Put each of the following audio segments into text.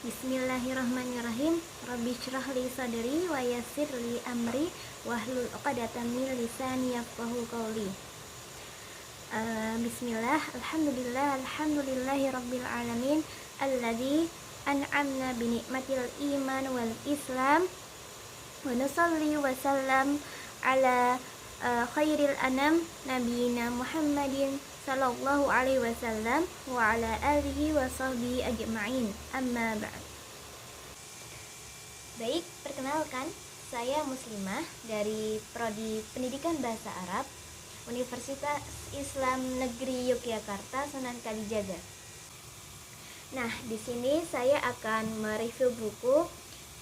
Bismillahirrahmanirrahim. Rabbi syrah li sadri wa yassir li amri wahlul 'uqdatam min lisani yafqahu qawli. Bismillah. Alhamdulillahi rabbil alamin alladzi an'amna bi nikmatil iman wal islam wa nusalli wa sallam ala khairil anam nabiyina Muhammadin sallallahu alaihi wasallam wa ala alihi wa sahbihi ajma'in. Amma ba'd. Baik, perkenalkan, saya Muslimah dari Prodi Pendidikan Bahasa Arab Universitas Islam Negeri Yogyakarta, Sunan Kalijaga. Nah, di sini saya akan mereview buku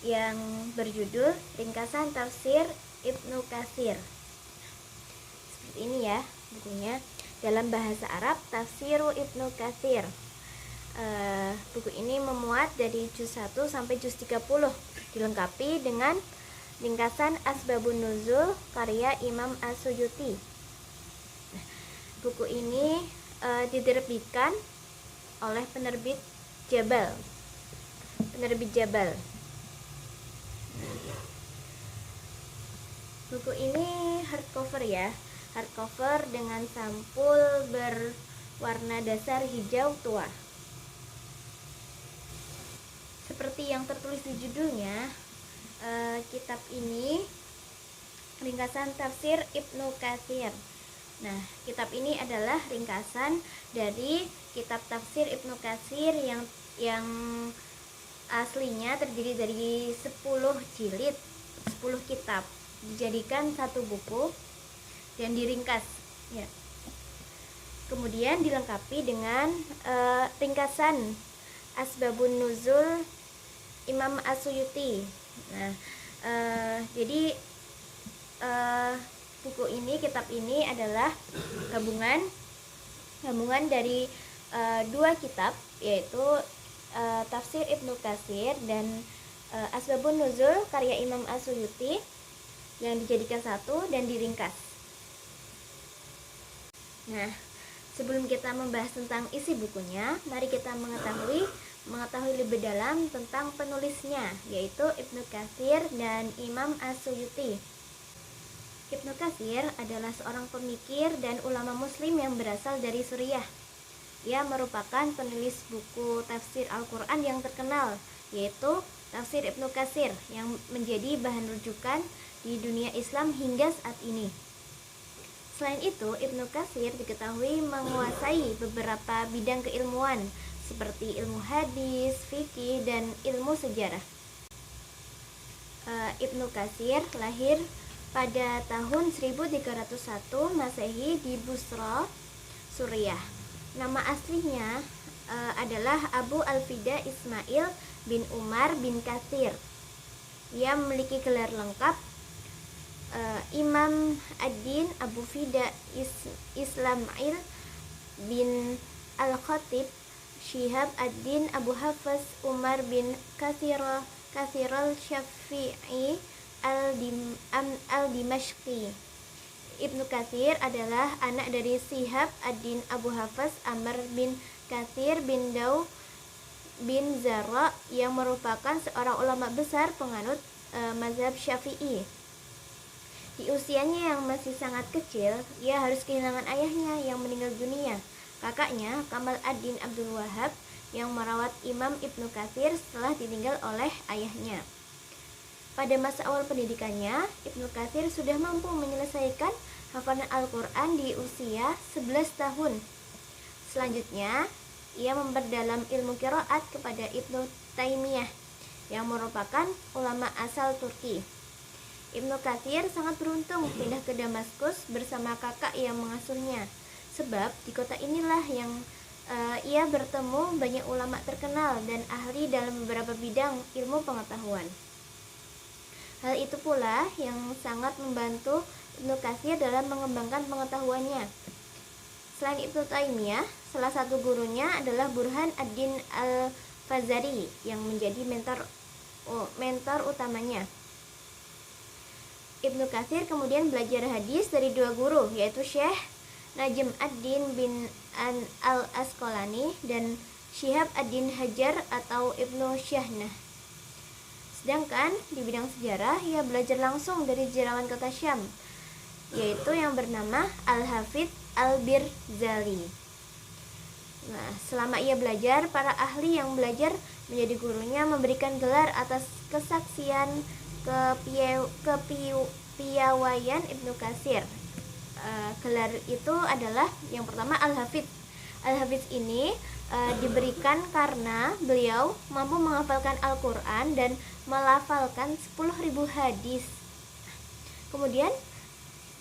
yang berjudul Ringkasan Tafsir Ibnu Katsir. Seperti ini ya bukunya. Dalam bahasa Arab, Tafsiru Ibnu Katsir. Buku ini memuat dari juz 1 sampai juz 30, dilengkapi dengan ringkasan Asbabun Nuzul karya Imam As-Suyuti. Buku ini diterbitkan oleh penerbit Jabal. Buku ini hardcover ya. Hardcover dengan sampul berwarna dasar hijau tua. Seperti yang tertulis di judulnya, kitab ini ringkasan tafsir Ibnu Katsir. Nah, kitab ini adalah ringkasan dari kitab tafsir Ibnu Katsir yang aslinya terdiri dari 10 jilid, 10 kitab, dijadikan satu buku dan diringkas ya. Kemudian dilengkapi dengan ringkasan Asbabun Nuzul Imam As-Suyuti. Nah, jadi buku ini, kitab ini adalah gabungan dari dua kitab, yaitu Tafsir Ibnu Katsir dan Asbabun Nuzul karya Imam As-Suyuti yang dijadikan satu dan diringkas. Nah, sebelum kita membahas tentang isi bukunya, mari kita mengetahui lebih dalam tentang penulisnya, yaitu Ibnu Katsir dan Imam As-Suyuti. Ibnu Katsir adalah seorang pemikir dan ulama muslim yang berasal dari Suriah. Ia merupakan penulis buku tafsir Al-Quran yang terkenal, yaitu Tafsir Ibnu Katsir, yang menjadi bahan rujukan di dunia Islam hingga saat ini. Selain itu, Ibnu Katsir diketahui menguasai beberapa bidang keilmuan seperti ilmu hadis, fikih, dan ilmu sejarah. Ibnu Katsir lahir pada tahun 1301 Masehi di Busra, Suriah. Nama aslinya adalah Abu Al-Fida Ismail bin Umar bin Katsir. Ia memiliki gelar lengkap Imam Ad-Din Abu Fida Ismail bin Al-Khatib Syihab Ad-Din Abu Hafs Umar bin Katsir al-Syafi'i al-Dimashqi. Ibnu Katsir adalah anak dari Syihab Ad-Din Abu Hafs Amr bin Katsir bin Daw bin Zara yang merupakan seorang ulama besar penganut mazhab Syafi'i. Di usianya yang masih sangat kecil, ia harus kehilangan ayahnya yang meninggal dunia. Kakaknya, Kamal Ad-Din Abdul Wahab, yang merawat Imam Ibnu Katsir setelah ditinggal oleh ayahnya. Pada masa awal pendidikannya, Ibnu Katsir sudah mampu menyelesaikan hafalan Al-Quran di usia 11 tahun. Selanjutnya, ia memperdalam ilmu qiraat kepada Ibnu Taimiyah, yang merupakan ulama asal Turki. Ibnu Katsir sangat beruntung pindah ke Damaskus bersama kakak yang mengasuhnya, sebab di kota inilah yang ia bertemu banyak ulama terkenal dan ahli dalam beberapa bidang ilmu pengetahuan. Hal itu pula yang sangat membantu Ibnu Katsir dalam mengembangkan pengetahuannya. Selain Ibnu Taimiyah, salah satu gurunya adalah Burhan Ad-Din Al-Fazari yang menjadi mentor utamanya. Ibnu Katsir kemudian belajar hadis dari dua guru, yaitu Syekh Najm Ad-Din bin Al-Asqalani dan Syihab ad-Din Hajar atau Ibnu Syahnah. Sedangkan di bidang sejarah ia belajar langsung dari sejarawan kota Syam, yaitu yang bernama Al-Hafidz Al-Birzali. Nah, selama ia belajar, para ahli yang belajar menjadi gurunya memberikan gelar atas kesaksian kepiawaian Ibnu Katsir. Gelar itu adalah yang pertama Al-Hafidz. Al-Hafidz ini diberikan karena beliau mampu menghafalkan Al-Quran dan melafalkan 10.000 hadis. Kemudian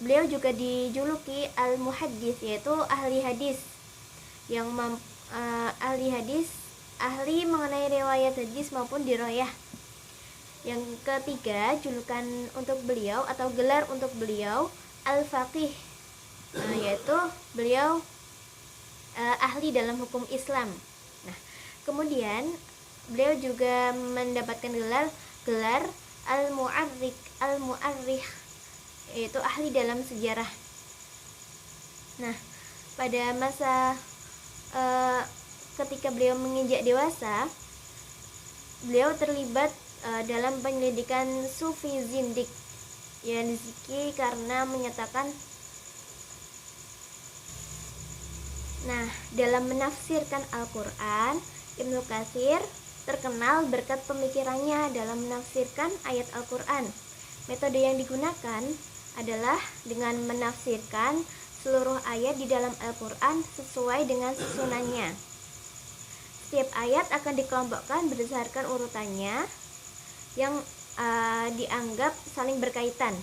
beliau juga dijuluki Al-Muhaddits, yaitu ahli hadis yang ahli mengenai riwayat hadis maupun diroyah. Yang ketiga, julukan untuk beliau atau gelar untuk beliau Al-Faqih, yaitu beliau ahli dalam hukum Islam. Nah, kemudian beliau juga mendapatkan gelar Al-Mu'arrikh, yaitu ahli dalam sejarah. Nah, pada masa ketika beliau menginjak dewasa, beliau terlibat dalam penyelidikan Sufi Zindik yang diziki karena menyatakan. Nah, dalam menafsirkan Al-Quran, Ibnu Katsir terkenal berkat pemikirannya dalam menafsirkan ayat Al-Quran. Metode yang digunakan adalah dengan menafsirkan seluruh ayat di dalam Al-Quran sesuai dengan susunannya. Setiap ayat akan dikelompokkan berdasarkan urutannya yang dianggap saling berkaitan.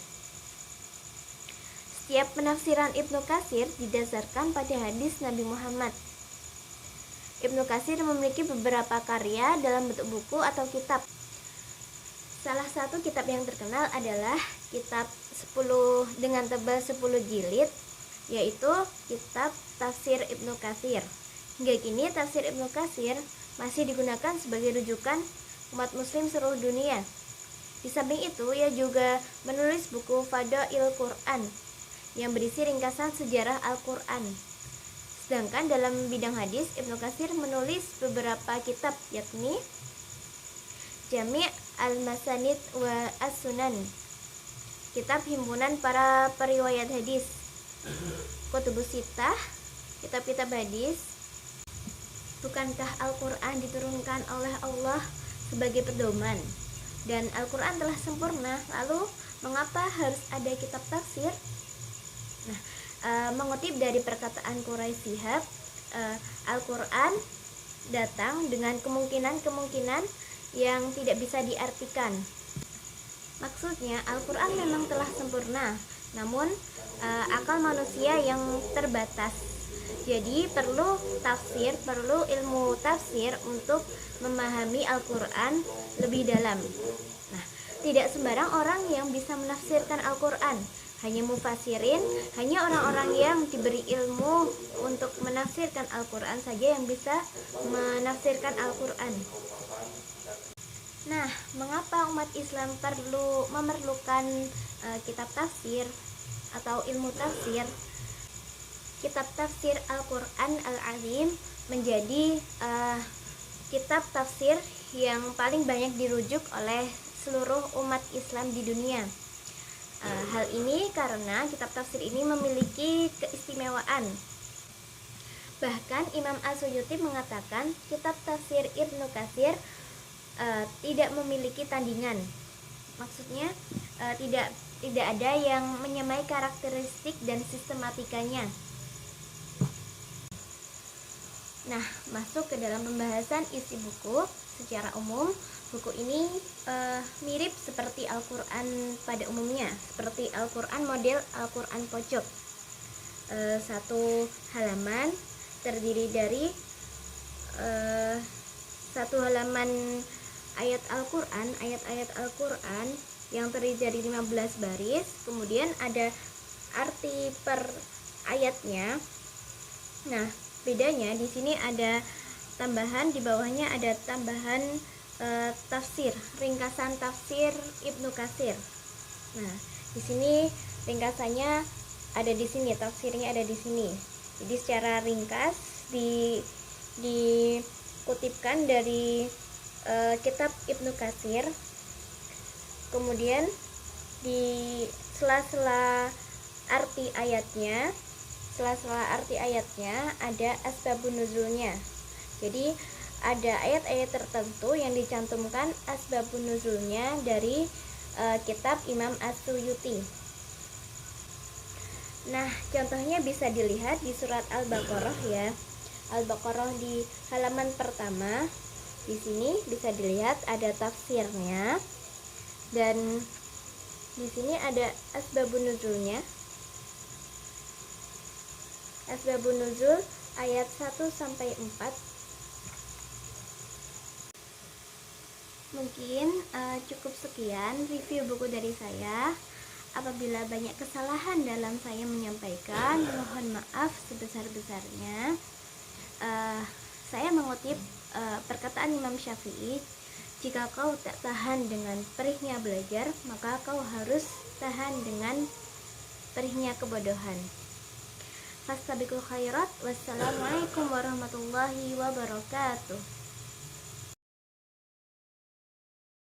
Setiap penafsiran Ibnu Katsir didasarkan pada hadis Nabi Muhammad. Ibnu Katsir memiliki beberapa karya dalam bentuk buku atau kitab. Salah satu kitab yang terkenal adalah kitab 10 dengan tebal 10 jilid, yaitu kitab Tafsir Ibnu Katsir. Hingga kini tafsir Ibnu Katsir masih digunakan sebagai rujukan umat muslim seluruh dunia. Di samping itu, ia juga menulis buku Fadail Quran yang berisi ringkasan sejarah Al-Quran. Sedangkan dalam bidang hadis, Ibnu Katsir menulis beberapa kitab, yakni Jami' Al-Masanid wa As-Sunan, kitab himpunan para periwayat hadis, Kutubus Sittah, kitab-kitab hadis. Bukankah Al-Quran diturunkan oleh Allah sebagai pedoman? Dan Al-Quran telah sempurna, lalu mengapa harus ada kitab tafsir? Nah, mengutip dari perkataan Quraisy Shihab, Al-Quran datang dengan kemungkinan-kemungkinan yang tidak bisa diartikan. Maksudnya, Al-Quran memang telah sempurna, namun akal manusia yang terbatas. Jadi perlu ilmu tafsir untuk memahami Al-Quran lebih dalam. Nah, tidak sembarang orang yang bisa menafsirkan Al-Quran. Hanya mufassirin, hanya orang-orang yang diberi ilmu untuk menafsirkan Al-Quran saja yang bisa menafsirkan Al-Quran. Nah, mengapa umat Islam memerlukan kitab tafsir atau ilmu tafsir? Kitab tafsir Al-Quran Al-Azim menjadi kitab tafsir yang paling banyak dirujuk oleh seluruh umat Islam di dunia. Hal ini karena kitab tafsir ini memiliki keistimewaan. Bahkan Imam As-Suyuti mengatakan kitab tafsir Ibnu Katsir tidak memiliki tandingan. Maksudnya tidak ada yang menyamai karakteristik dan sistematikanya. Nah, masuk ke dalam pembahasan isi buku. Secara umum, buku ini mirip seperti Al-Quran pada umumnya, seperti Al-Quran model Al-Quran pojok. Satu halaman terdiri dari satu halaman ayat-ayat Al-Quran yang terdiri dari 15 baris. Kemudian ada arti per ayatnya. Nah, bedanya di sini ada tambahan, di bawahnya ada tambahan tafsir, ringkasan tafsir Ibnu Katsir. Nah, di sini ringkasannya ada di sini, tafsirnya ada di sini. Jadi secara ringkas dikumpulkan kutipkan dari kitab Ibnu Katsir. Kemudian di sela-sela arti ayatnya ada asbabun nuzulnya. Jadi ada ayat-ayat tertentu yang dicantumkan asbabun nuzulnya dari kitab Imam As-Suyuti. Nah, contohnya bisa dilihat di surat Al-Baqarah ya. Al-Baqarah di halaman pertama. Di sini bisa dilihat ada tafsirnya. Dan di sini ada asbabun nuzulnya. Asbabun nuzul ayat 1 sampai 4. Mungkin cukup sekian review buku dari saya. Apabila banyak kesalahan dalam saya menyampaikan, mohon maaf sebesar-besarnya. Saya mengutip perkataan Imam Syafi'i, jika kau tak tahan dengan perihnya belajar, maka kau harus tahan dengan perihnya kebodohan. Fastabiqul khairat. Wassalamualaikum warahmatullahi wabarakatuh.